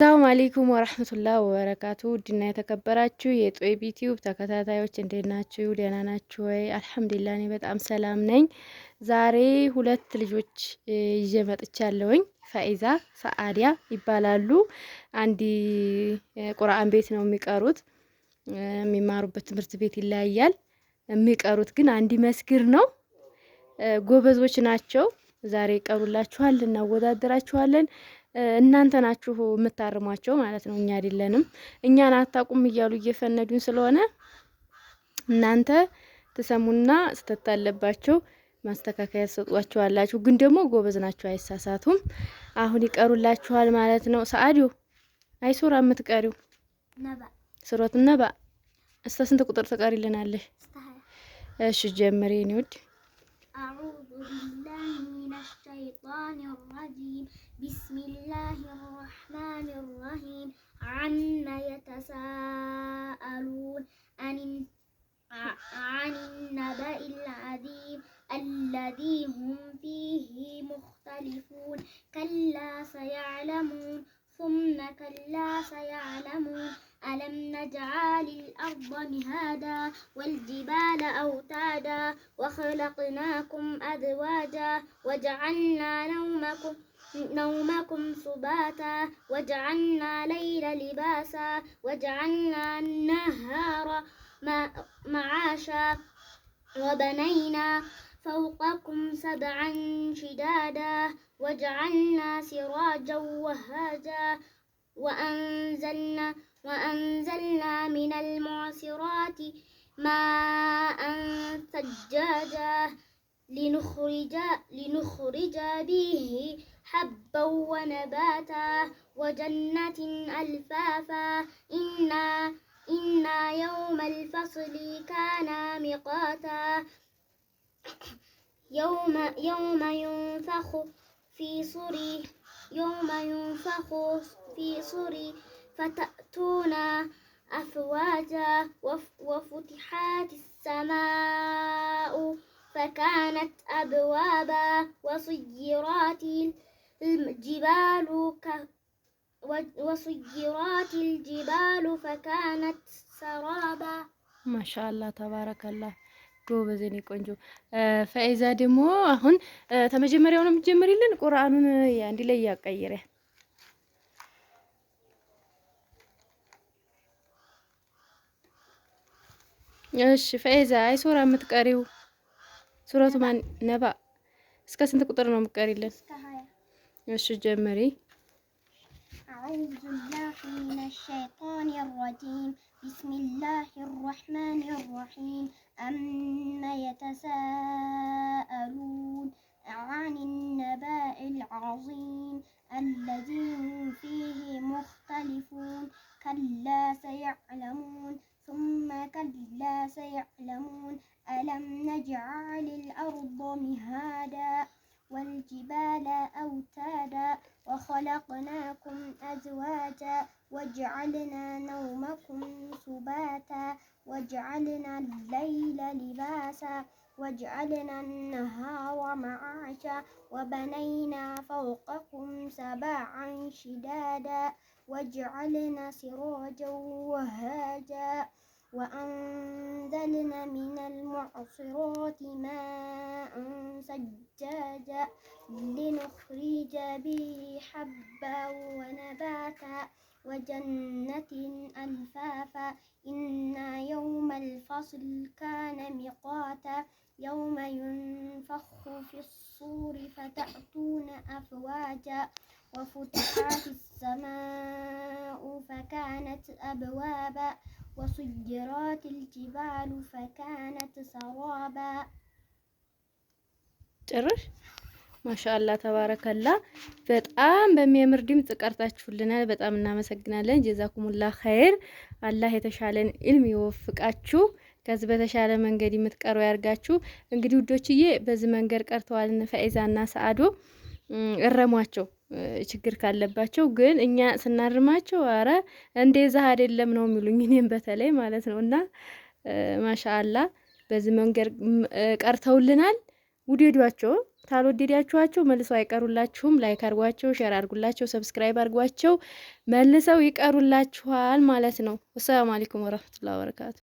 ሰላም አለይኩም ወራህመቱላሂ ወበረካቱ ድና የተከበራችሁ የጦይብ ዩቲዩብ ተከታታዮች እንዴት ናችሁ? ደህና ናችሁ ወይ? አልሐምዱሊላህ እኔ በጣም ሰላም ነኝ። ዛሬ ሁለት ልጆች ይዤ መጥቻለሁኝ። ፈኢዛ ሰአዲያ ይባላሉ። አንድ ቁርአን ቤት ነው የሚቀሩት። የሚማሩበት ትምህርት ቤት ይለያያል። የሚቀሩት ግን አንድ መስጊድ ነው። ጎበዞች ናቸው። ዛሬ ይቀሩላችኋል፣ እናወዳደራችኋለን። እናንተ ናችሁ የምታርሟቸው ማለት ነው፣ እኛ አይደለንም። እኛን አታውቁም እያሉ እየፈነዱን ስለሆነ እናንተ ትሰሙና ስተት አለባቸው ማስተካከያ ተሰጧቸዋላችሁ። ግን ደግሞ ጎበዝ ናቸው፣ አይሳሳቱም። አሁን ይቀሩላችኋል ማለት ነው። ሰአዲዮ አይሱራ የምትቀሪው ሱረት ነባ እስከ ስንት ቁጥር ትቀሪልናለሽ? እሺ ጀምሪ የኔ ውድ። أعوذ بالله من الشيطان الرجيم بسم الله الرحمن الرحيم عما يتساءلون عن النبأ العظيم الذي هم فيه مختلفون كلا سيعلمون ثم كلا سيعلمون ألم نجعل الأرض مهادا والجبال أوتادا وخلقناكم أزواجا وجعلنا نومكم سباتا وجعلنا الليل لباسا وجعلنا النهار معاشا وبنينا فوقكم سبعا شدادا وجعلنا سراجا وهاجا وأنزلنا من المعصرات ماء ثجاجا لنخرج به حبا ونباتا وجنة ألفافا إن يوم الفصل كان ميقاتا يوم ينفخ في صور فتأتون أفواجا وفتحت السماء فكانت أبوابا وسيرت الجبال فكانت سرابا ما شاء الله تبارك الله ጎበዝ የኔ ቆንጆ። ፈኢዛ ደግሞ አሁን ተመጀመሪያው ነው የምትጀምሪልን ቁርአኑን አንድ ላይ ያቀየረ። እሺ ፈኢዛ አይሱራ የምትቀሪው ሱረቱ ማን ነባ እስከ ስንት ቁጥር ነው የምትቀሪልን? እሺ ጀምሪ። أعوذ بالله من الشيطان الرجيم بسم الله الرحمن الرحيم أما يتساءلون عن النبأ العظيم الذي هم فيه مختلفون كلا سيعلمون ثم كلا سيعلمون ألم نجعل الأرض مهادا والجبال أوتادا وخلقناكم أزواجا وجعلنا نومكم سباتا وجعلنا الليل لباسا وجعلنا النهار معاشا وبنينا فوقكم سبعا شدادا وجعلنا سراجا وهاجا وأنزلنا من المعصرات ماء ثجاجا لنخرج به حبا ونباتا وجنة ألفافا إن يوم الفصل كان ميقاتا يوم ينفخ في الصور فتأتون أفواجا وفتحت السماء فكانت أبوابا وسيرت الجبال فكانت سرابا ጭራሽ ማሻአላ ተባረከላ። በጣም በሚያምር ድምጽ ቀርታችሁልናል። በጣም እናመሰግናለን። ጀዛኩሙላህ ኸይር። አላህ የተሻለን ኢልም ይወፍቃችሁ። ከዚህ በተሻለ መንገድ የምትቀሩ ያርጋችሁ። እንግዲህ ውዶችዬ በዚህ መንገድ ቀርተዋል ፈኢዛና ሰአዶ። እረሟቸው ችግር ካለባቸው። ግን እኛ ስናርማቸው አረ እንደዛ አይደለም ነው የሚሉኝ፣ እኔም በተለይ ማለት ነውና ማሻአላ በዚህ መንገድ ቀርተውልናል። ውዴዷቸው ታልወደዳችኋቸው መልሰው አይቀሩላችሁም። ላይክ አድርጓቸው፣ ሼር አድርጉላቸው፣ ሰብስክራይብ አድርጓቸው መልሰው ይቀሩላችኋል ማለት ነው። ወሰላሙ አለይኩም ወራህመቱላሂ ወበረካቱ።